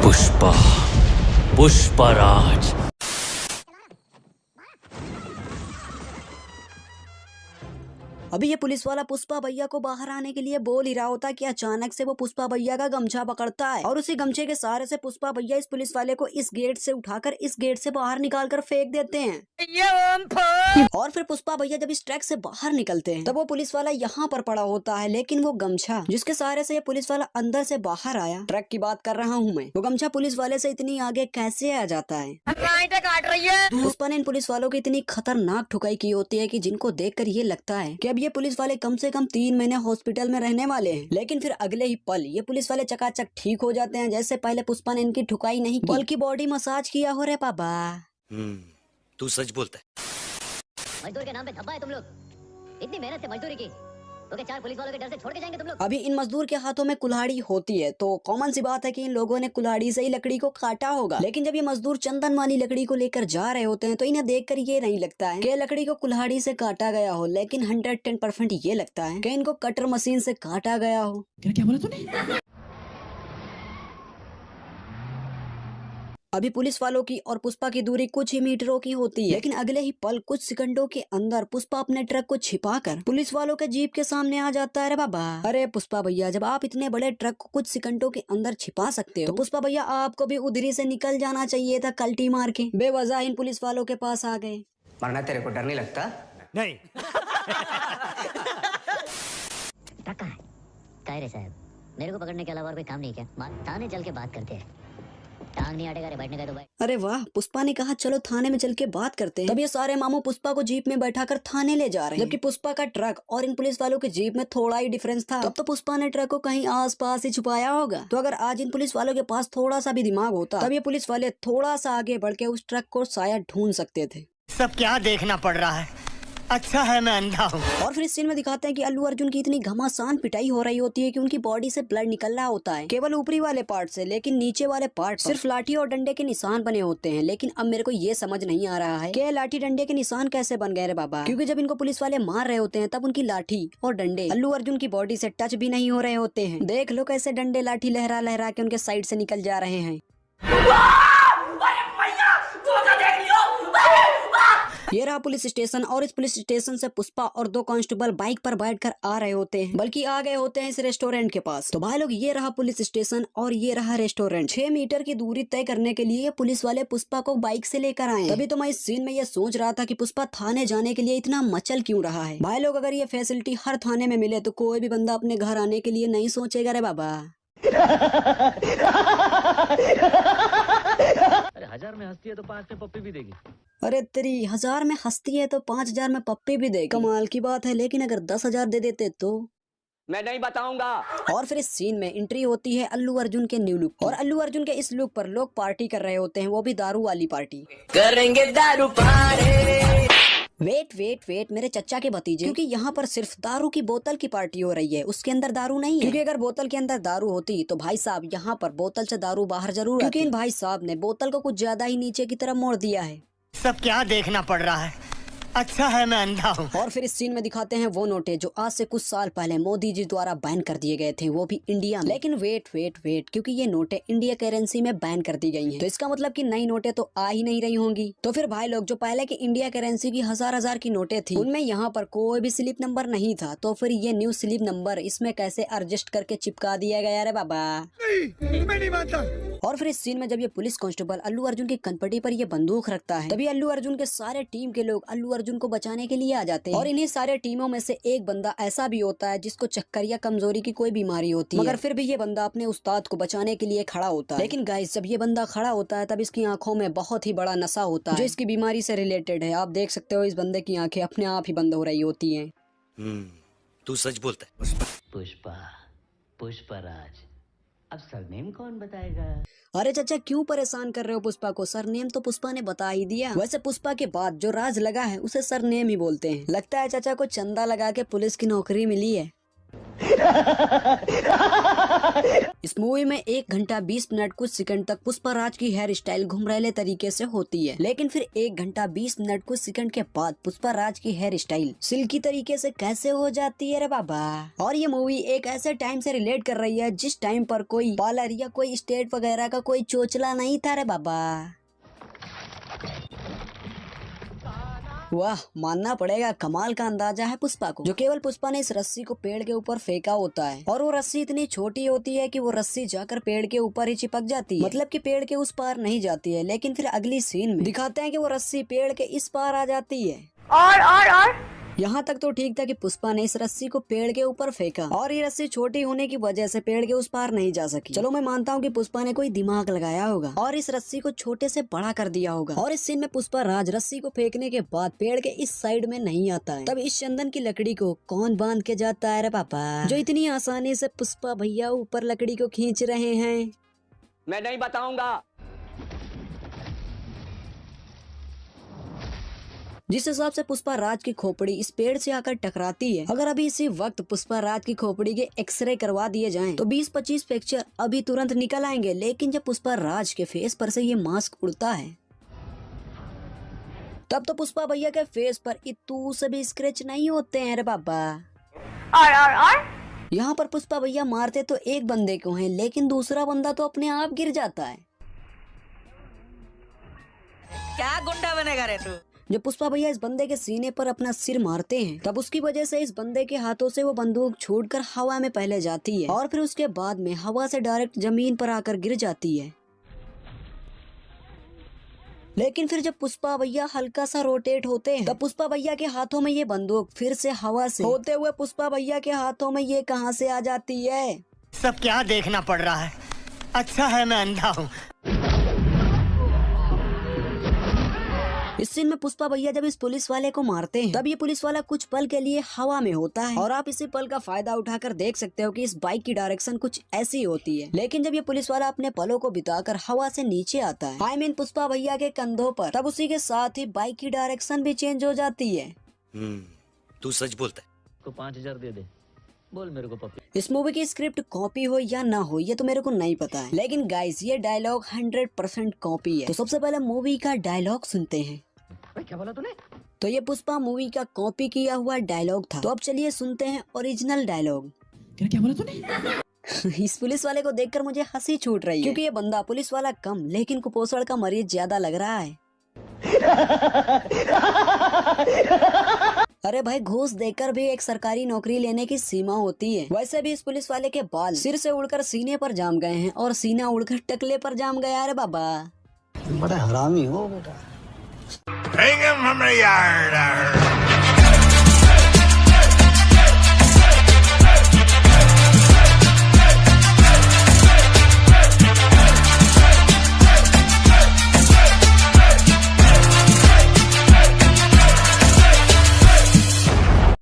पुष्पा, पुष्पराज। अभी ये पुलिस वाला पुष्पा भैया को बाहर आने के लिए बोल ही रहा होता कि अचानक से वो पुष्पा भैया का गमछा पकड़ता है और उसी गमछे के सहारे से पुष्पा भैया इस पुलिस वाले को इस गेट से उठाकर इस गेट से बाहर निकाल कर फेंक देते हैं। और फिर पुष्पा भैया जब इस ट्रक से बाहर निकलते हैं तब वो पुलिस वाला यहाँ पर पड़ा होता है, लेकिन वो गमछा जिसके सहारे से ये पुलिस वाला अंदर से बाहर आया, ट्रक की बात कर रहा हूँ मैं, वो गमछा पुलिस वाले से इतनी आगे कैसे आ जाता है। काट रही है। पुष्पा ने इन पुलिस वालों की इतनी खतरनाक ठुकाई की होती है कि जिनको देखकर ये लगता है कि अब ये पुलिस वाले कम से कम 3 महीने हॉस्पिटल में रहने वाले हैं, लेकिन फिर अगले ही पल ये पुलिस वाले चकाचक ठीक हो जाते हैं, जैसे पहले पुष्पा ने इनकी ठुकाई नहीं की बल्कि बॉडी मसाज किया हो रे पापा। तू सच बोलता है। मजदूर के नाम पे धब्बा है तुम लोग, इतनी मेहनत से मजदूरी की तो क्या 4 पुलिस वालों के डर से छोड़ के जाएंगे तुम लोग। अभी इन मजदूर के हाथों में कुल्हाड़ी होती है तो कॉमन सी बात है कि इन लोगों ने कुल्हाड़ी से ही लकड़ी को काटा होगा, लेकिन जब ये मजदूर चंदन वाली लकड़ी को लेकर जा रहे होते हैं तो इन्हें देखकर ये नहीं लगता है कि लकड़ी को कुल्हाड़ी से काटा गया हो, लेकिन 110% ये लगता है कि इनको कटर मशीन से काटा गया हो। क्या बोला तूने? अभी पुलिस वालों की और पुष्पा की दूरी कुछ ही मीटरों की होती है, लेकिन अगले ही पल कुछ सेकंडों के अंदर पुष्पा अपने ट्रक को छिपाकर पुलिस वालों के जीप के सामने आ जाता है। रे बाबा, अरे पुष्पा भैया, जब आप इतने बड़े ट्रक को कुछ सेकंडों के अंदर छिपा सकते हो तो पुष्पा भैया आपको भी उधरी से निकल जाना चाहिए था, कल्टी मार के बेवजह इन पुलिस वालों के पास आ गए। वरना तेरे को डर नहीं लगता? नहीं। ट्रक कहाँ है? काय रे साहब, मेरे को पकड़ने के अलावा और कोई काम नहीं क्या? थाने चल के बात करते हैं, टांग नहीं अटेगा रे बैठने का तो भाई। अरे वाह, पुष्पा ने कहा चलो थाने में चल के बात करते हैं। तब ये सारे मामू पुष्पा को जीप में बैठाकर थाने ले जा रहे हैं, जबकि पुष्पा का ट्रक और इन पुलिस वालों के जीप में थोड़ा ही डिफरेंस था। तब तो पुष्पा ने ट्रक को कहीं आसपास ही छुपाया होगा। तो अगर आज इन पुलिस वालों के पास थोड़ा सा भी दिमाग होता तब ये पुलिस वाले थोड़ा सा आगे बढ़ के उस ट्रक को शायद ढूंढ सकते थे। सब क्या देखना पड़ रहा है? अच्छा है मैं अंधा हूँ। और फिर इस सीन में दिखाते हैं कि अल्लू अर्जुन की इतनी घमासान पिटाई हो रही होती है कि उनकी बॉडी से ब्लड निकल रहा होता है, केवल ऊपरी वाले पार्ट से, लेकिन नीचे वाले पार्ट सिर्फ लाठी और डंडे के निशान बने होते हैं। लेकिन अब मेरे को ये समझ नहीं आ रहा है कि लाठी डंडे के निशान कैसे बन गए रे बाबा, क्योंकि जब इनको पुलिस वाले मार रहे होते हैं तब उनकी लाठी और डंडे अल्लू अर्जुन की बॉडी से टच भी नहीं हो रहे होते हैं। देख लो कैसे डंडे लाठी लहरा लहरा के उनके साइड से निकल जा रहे हैं। ये रहा पुलिस स्टेशन और इस पुलिस स्टेशन से पुष्पा और 2 कांस्टेबल बाइक पर बैठकर आ रहे होते हैं, बल्कि आ गए होते हैं इस रेस्टोरेंट के पास। तो भाई लोग, ये रहा पुलिस स्टेशन और ये रहा रेस्टोरेंट। 6 मीटर की दूरी तय करने के लिए पुलिस वाले पुष्पा को बाइक से लेकर आए। तभी तो मैं इस सीन में ये सोच रहा था कि पुष्पा थाने जाने के लिए इतना मचल क्यों रहा है। भाई लोग, अगर ये फैसिलिटी हर थाने में मिले तो कोई भी बंदा अपने घर आने के लिए नहीं सोचेगा रे बाबा। अरे 1000 में हंसती है तो 5 में पप्पी भी देगी। अरे तेरी 1000 में हंसती है तो 5000 में पप्पी भी देगी। कमाल की बात है, लेकिन अगर 10,000 दे देते तो मैं नहीं बताऊंगा। और फिर इस सीन में एंट्री होती है अल्लू अर्जुन के न्यू लुक और अल्लू अर्जुन के इस लुक पर लोग पार्टी कर रहे होते हैं, वो भी दारू वाली पार्टी करेंगे दारू पार्टी। वेट वेट वेट, मेरे चचा के भतीजे, क्योंकि यहाँ पर सिर्फ दारू की बोतल की पार्टी हो रही है, उसके अंदर दारू नहीं है। क्योंकि अगर बोतल के अंदर दारू होती तो भाई साहब यहाँ पर बोतल से दारू बाहर जरूर, क्योंकि इन भाई साहब ने बोतल को कुछ ज्यादा ही नीचे की तरफ मोड़ दिया है। सब क्या देखना पड़ रहा है? अच्छा है मैं अंधा हूँ। और फिर इस सीन में दिखाते हैं वो नोटे जो आज से कुछ साल पहले मोदी जी द्वारा बैन कर दिए गए थे, वो भी इंडिया में। लेकिन वेट वेट वेट, क्योंकि ये नोटें इंडिया करेंसी में बैन कर दी गई हैं, तो इसका मतलब कि नई नोटें तो आ ही नहीं रही होंगी। तो फिर भाई लोग, जो पहले की इंडिया करेंसी की हजार की नोटें थी उनमें यहाँ पर कोई भी स्लिप नंबर नहीं था, तो फिर ये न्यू स्लिप नंबर इसमें कैसे एडजस्ट करके चिपका दिया गया रे बाबा। मैं नहीं मानता। और फिर इस सीन में जब ये पुलिस कांस्टेबल अल्लू अर्जुन की कनपटी पर ये बंदूक रखता है, तभी अल्लू अर्जुन के सारे टीम के लोग अल्लू अर्जुन को बचाने के लिए आ जाते हैं। और इन्हीं सारे टीमों में से एक बंदा ऐसा भी होता है जिसको चक्कर या कमजोरी की कोई बीमारी होती है, मगर फिर भी ये बंदा अपने उस्ताद को बचाने के लिए खड़ा होता है। लेकिन गाइस, जब ये बंदा खड़ा होता है तब इसकी आंखों में बहुत ही बड़ा नशा होता है जो इसकी बीमारी से रिलेटेड है। आप देख सकते हो इस बंदे की आंखें अपने आप ही बंद हो रही होती है। तू सच बोलता है। पुष्पा, पुष्पराज। अब सरनेम कौन बताएगा? अरे चाचा, क्यों परेशान कर रहे हो पुष्पा को? सरनेम तो पुष्पा ने बता ही दिया। वैसे पुष्पा के बाद जो राज लगा है उसे सरनेम ही बोलते हैं। लगता है चाचा को चंदा लगा के पुलिस की नौकरी मिली है। इस मूवी में 1 घंटा 20 मिनट कुछ सेकंड तक पुष्पाराज की हेयर स्टाइल घुमरेले तरीके से होती है, लेकिन फिर 1 घंटा 20 मिनट कुछ सेकंड के बाद पुष्पाराज की हेयर स्टाइल सिल्की तरीके से कैसे हो जाती है रे बाबा। और ये मूवी एक ऐसे टाइम से रिलेट कर रही है जिस टाइम पर कोई पार्लर या कोई स्टेट वगैरह का कोई चोचला नहीं था रे बाबा। वाह, मानना पड़ेगा कमाल का अंदाजा है पुष्पा को, जो केवल पुष्पा ने इस रस्सी को पेड़ के ऊपर फेंका होता है और वो रस्सी इतनी छोटी होती है कि वो रस्सी जाकर पेड़ के ऊपर ही चिपक जाती है, मतलब कि पेड़ के उस पार नहीं जाती है। लेकिन फिर अगली सीन में दिखाते हैं कि वो रस्सी पेड़ के इस पार आ जाती है। और यहाँ तक तो ठीक था कि पुष्पा ने इस रस्सी को पेड़ के ऊपर फेंका और ये रस्सी छोटी होने की वजह से पेड़ के उस पार नहीं जा सकी। चलो मैं मानता हूँ कि पुष्पा ने कोई दिमाग लगाया होगा और इस रस्सी को छोटे से बड़ा कर दिया होगा। और इस सीन में पुष्पा राज रस्सी को फेंकने के बाद पेड़ के इस साइड में नहीं आता है। तब इस चंदन की लकड़ी को कौन बांध के जाता है रे पापा, जो इतनी आसानी से पुष्पा भैया ऊपर लकड़ी को खींच रहे हैं। मैं नहीं बताऊंगा। जिस हिसाब से पुष्पा राज की खोपड़ी इस पेड़ से आकर टकराती है, अगर अभी इसी वक्त पुष्पा राज की खोपड़ी के एक्सरे करवा दिए जाएं तो 20-25 फ्रैक्चर अभी तुरंत निकल आएंगे। लेकिन जब पुष्पा राज के फेस पर से ये मास्क उड़ता है तब तो पुष्पा भैया के फेस पर इतू से भी स्क्रैच नहीं होते हैं रे बाबा। यहाँ पर पुष्पा भैया मारते तो एक बंदे को हैं, लेकिन दूसरा बंदा तो अपने आप गिर जाता है। क्या गुंडा बनेगा रे तू। जब पुष्पा भैया इस बंदे के सीने पर अपना सिर मारते हैं तब उसकी वजह से इस बंदे के हाथों से वो बंदूक छूटकर हवा में पहले जाती है और फिर उसके बाद में हवा से डायरेक्ट जमीन पर आकर गिर जाती है। लेकिन फिर जब पुष्पा भैया हल्का सा रोटेट होते हैं तब पुष्पा भैया के हाथों में ये बंदूक फिर से हवा से होते हुए पुष्पा भैया के हाथों में ये कहां से आ जाती है। सब क्या देखना पड़ रहा है। अच्छा है मैं अंधा हूँ। इस सीन में पुष्पा भैया जब इस पुलिस वाले को मारते हैं तब ये पुलिस वाला कुछ पल के लिए हवा में होता है और आप इसी पल का फायदा उठाकर देख सकते हो कि इस बाइक की डायरेक्शन कुछ ऐसी होती है। लेकिन जब ये पुलिस वाला अपने पलों को बिताकर हवा से नीचे आता है, आई मीन पुष्पा भैया के कंधों पर, तब उसी के साथ ही बाइक की डायरेक्शन भी चेंज हो जाती है। तू सच बोलता है। को 5000 दे दे, बोल मेरे को पप्पी। इस मूवी की स्क्रिप्ट कॉपी हो या ना हो ये तो मेरे को नहीं पता है, लेकिन गाइस ये डायलॉग 100% कॉपी है। तो सबसे पहले मूवी का डायलॉग सुनते हैं। क्या बोला तूने? तो ये पुष्पा मूवी का कॉपी किया हुआ डायलॉग था। तो अब चलिए सुनते हैं ओरिजिनल डायलॉग। क्या बोला तूने? इस पुलिस वाले को देखकर मुझे हंसी छूट रही है क्योंकि ये बंदा पुलिस वाला कम लेकिन कुपोषण का मरीज ज्यादा लग रहा है। अरे भाई, घूस देकर भी एक सरकारी नौकरी लेने की सीमा होती है। वैसे भी इस पुलिस वाले के बाल सिर से उड़कर सीने पर जाम गए हैं और सीना उड़कर टकले पर जाम गया। अरे बाबा, बड़ा हरामी हो बेटा। Bring him from the yard.